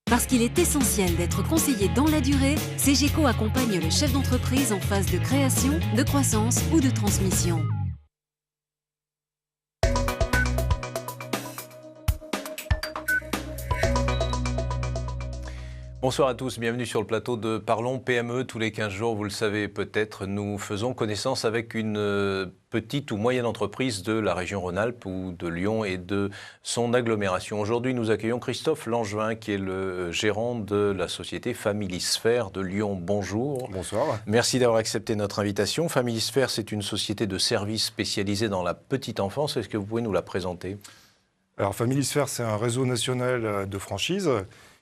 Parce qu'il est essentiel d'être conseillé dans la durée, CGECO accompagne le chef d'entreprise en phase de création, de croissance ou de transmission. Bonsoir à tous, bienvenue sur le plateau de Parlons PME. Tous les 15 jours, vous le savez peut-être, nous faisons connaissance avec une petite ou moyenne entreprise de la région Rhône-Alpes ou de Lyon et de son agglomération. Aujourd'hui, nous accueillons Christophe Langevin, qui est le gérant de la société Familisphère de Lyon. Bonjour. Bonsoir. Merci d'avoir accepté notre invitation. Familisphère, c'est une société de services spécialisée dans la petite enfance. Est-ce que vous pouvez nous la présenter ? Alors, Familisphère, c'est un réseau national de franchise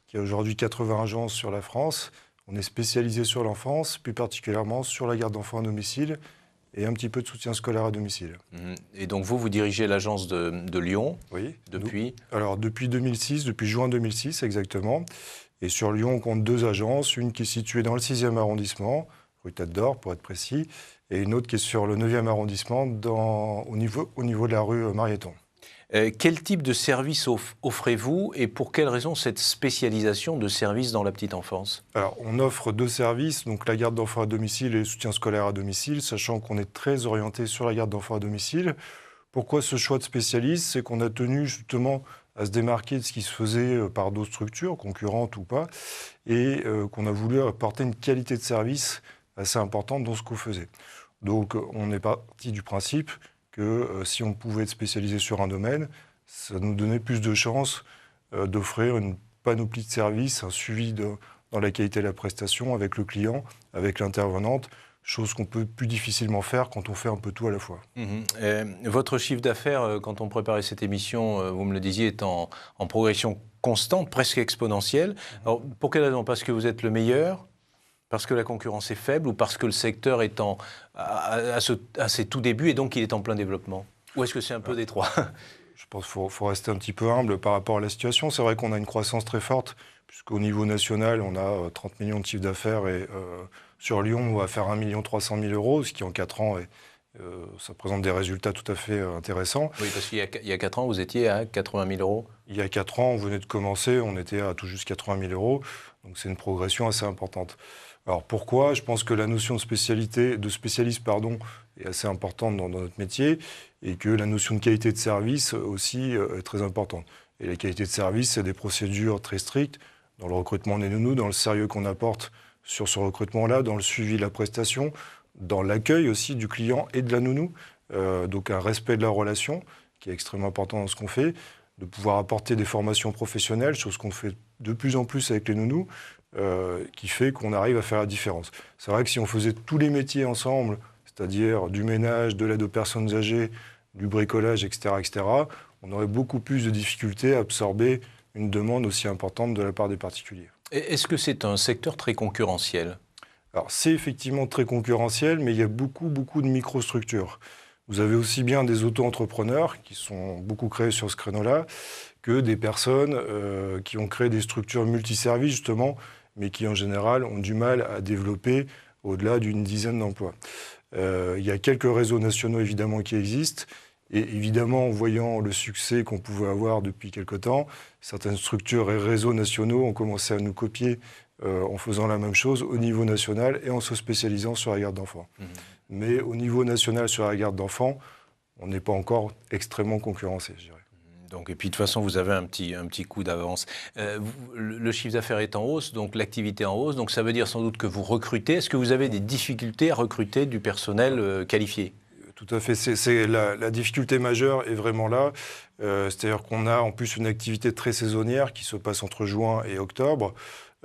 qui a aujourd'hui 80 agences sur la France. On est spécialisé sur l'enfance, plus particulièrement sur la garde d'enfants à domicile et un petit peu de soutien scolaire à domicile. Et donc vous dirigez l'agence de Lyon. Oui. Depuis depuis 2006, depuis juin 2006 exactement. Et sur Lyon, on compte 2 agences, une qui est située dans le 6e arrondissement, rue Tête d'Or pour être précis, et une autre qui est sur le 9e arrondissement, au niveau de la rue Marieton. Quel type de service offrez-vous et pour quelle raison cette spécialisation de services dans la petite enfance ? Alors, on offre 2 services, donc la garde d'enfants à domicile et le soutien scolaire à domicile, sachant qu'on est très orienté sur la garde d'enfants à domicile. Pourquoi ce choix de spécialiste ? C'est qu'on a tenu justement à se démarquer de ce qui se faisait par d'autres structures, concurrentes ou pas, et qu'on a voulu apporter une qualité de service assez importante dans ce qu'on faisait. Donc, on est parti du principe que si on pouvait être spécialisé sur un domaine, ça nous donnait plus de chances d'offrir une panoplie de services, un suivi dans la qualité de la prestation avec le client, avec l'intervenante, chose qu'on peut plus difficilement faire quand on fait un peu tout à la fois. Votre chiffre d'affaires, quand on préparait cette émission, vous me le disiez, est en progression constante, presque exponentielle. Alors, pour quelle raison ? Parce que vous êtes le meilleur ? Parce que la concurrence est faible ou parce que le secteur est à ses tout débuts et donc il est en plein développement ? Ou est-ce que c'est un peu des trois ? Je pense qu'il faut rester un petit peu humble par rapport à la situation. C'est vrai qu'on a une croissance très forte, puisqu'au niveau national, on a 30 millions de chiffre d'affaires et sur Lyon, on va faire 1 300 000 €, ce qui en 4 ans, ça présente des résultats tout à fait intéressants. Oui, parce qu'il y a 4 ans, vous étiez à 80 000 €. Il y a 4 ans, on venait de commencer, on était à tout juste 80 000 €, donc c'est une progression assez importante. Alors pourquoi ? Je pense que la notion de spécialiste est assez importante dans notre métier et que la notion de qualité de service aussi est très importante. Et la qualité de service, c'est des procédures très strictes dans le recrutement des nounous, dans le sérieux qu'on apporte sur ce recrutement-là, dans le suivi de la prestation, dans l'accueil aussi du client et de la nounou, donc un respect de la relation qui est extrêmement important dans ce qu'on fait, de pouvoir apporter des formations professionnelles, chose qu'on fait de plus en plus avec les nounous, qui fait qu'on arrive à faire la différence. C'est vrai que si on faisait tous les métiers ensemble, c'est-à-dire du ménage, de l'aide aux personnes âgées, du bricolage, etc., on aurait beaucoup plus de difficultés à absorber une demande aussi importante de la part des particuliers. Est-ce que c'est un secteur très concurrentiel ? Alors c'est effectivement très concurrentiel, mais il y a beaucoup de microstructures. Vous avez aussi bien des auto-entrepreneurs qui sont beaucoup créés sur ce créneau-là, que des personnes qui ont créé des structures multiservices justement, mais qui en général ont du mal à développer au-delà d'une dizaine d'emplois. Il y a quelques réseaux nationaux évidemment qui existent, et évidemment en voyant le succès qu'on pouvait avoir depuis quelque temps, certaines structures et réseaux nationaux ont commencé à nous copier en faisant la même chose au niveau national et en se spécialisant sur la garde d'enfants. Mais au niveau national sur la garde d'enfants, on n'est pas encore extrêmement concurrencé, je dirais. Donc, et puis de toute façon, vous avez un petit coup d'avance. Le chiffre d'affaires est en hausse, donc l'activité en hausse, donc ça veut dire sans doute que vous recrutez. Est-ce que vous avez des difficultés à recruter du personnel qualifié ? Tout à fait, c'est la difficulté majeure est vraiment là. C'est-à-dire qu'on a en plus une activité très saisonnière qui se passe entre juin et octobre.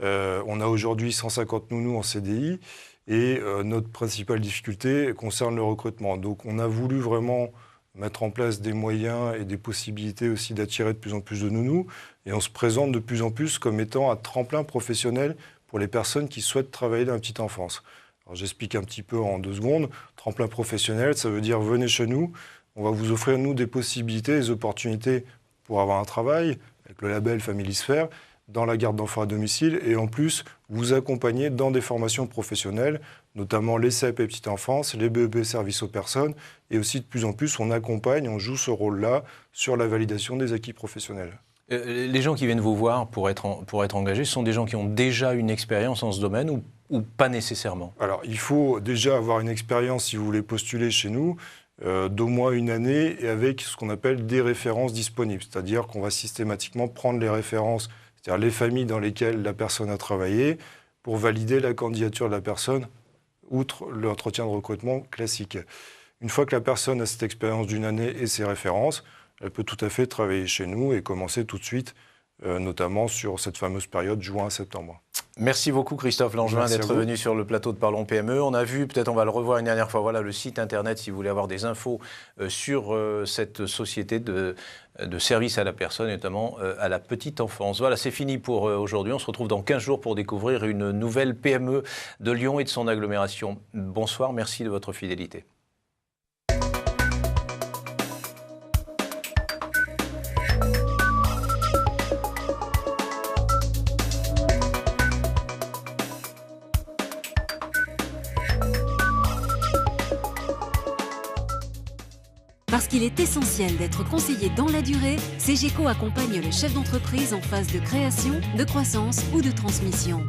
On a aujourd'hui 150 nounous en CDI et notre principale difficulté concerne le recrutement. Donc on a voulu vraiment mettre en place des moyens et des possibilités aussi d'attirer de plus en plus de nounous. Et on se présente de plus en plus comme étant un tremplin professionnel pour les personnes qui souhaitent travailler dans la petite enfance. Alors j'explique un petit peu en 2 secondes. Tremplin professionnel, ça veut dire venez chez nous, on va vous offrir nous des possibilités, des opportunités pour avoir un travail avec le label Familisphère dans la garde d'enfants à domicile et en plus vous accompagner dans des formations professionnelles, notamment les CEP et petite enfance, les BEP services aux personnes et aussi de plus en plus on accompagne, on joue ce rôle-là sur la validation des acquis professionnels. Les gens qui viennent vous voir pour être engagés, ce sont des gens qui ont déjà une expérience en ce domaine ou pas nécessairement? Alors, il faut déjà avoir une expérience, si vous voulez postuler chez nous, d'au moins une année et avec ce qu'on appelle des références disponibles. C'est-à-dire qu'on va systématiquement prendre les références, c'est-à-dire les familles dans lesquelles la personne a travaillé, pour valider la candidature de la personne, outre l'entretien de recrutement classique. Une fois que la personne a cette expérience d'une année et ses références, elle peut tout à fait travailler chez nous et commencer tout de suite, notamment sur cette fameuse période juin-septembre. Merci beaucoup Christophe Langevin d'être venu sur le plateau de Parlons PME. On a vu, peut-être on va le revoir une dernière fois, voilà le site internet si vous voulez avoir des infos sur cette société de services à la personne, notamment à la petite enfance. Voilà, c'est fini pour aujourd'hui. On se retrouve dans 15 jours pour découvrir une nouvelle PME de Lyon et de son agglomération. Bonsoir, merci de votre fidélité. Parce qu'il est essentiel d'être conseillé dans la durée, CGECO accompagne le chef d'entreprise en phase de création, de croissance ou de transmission.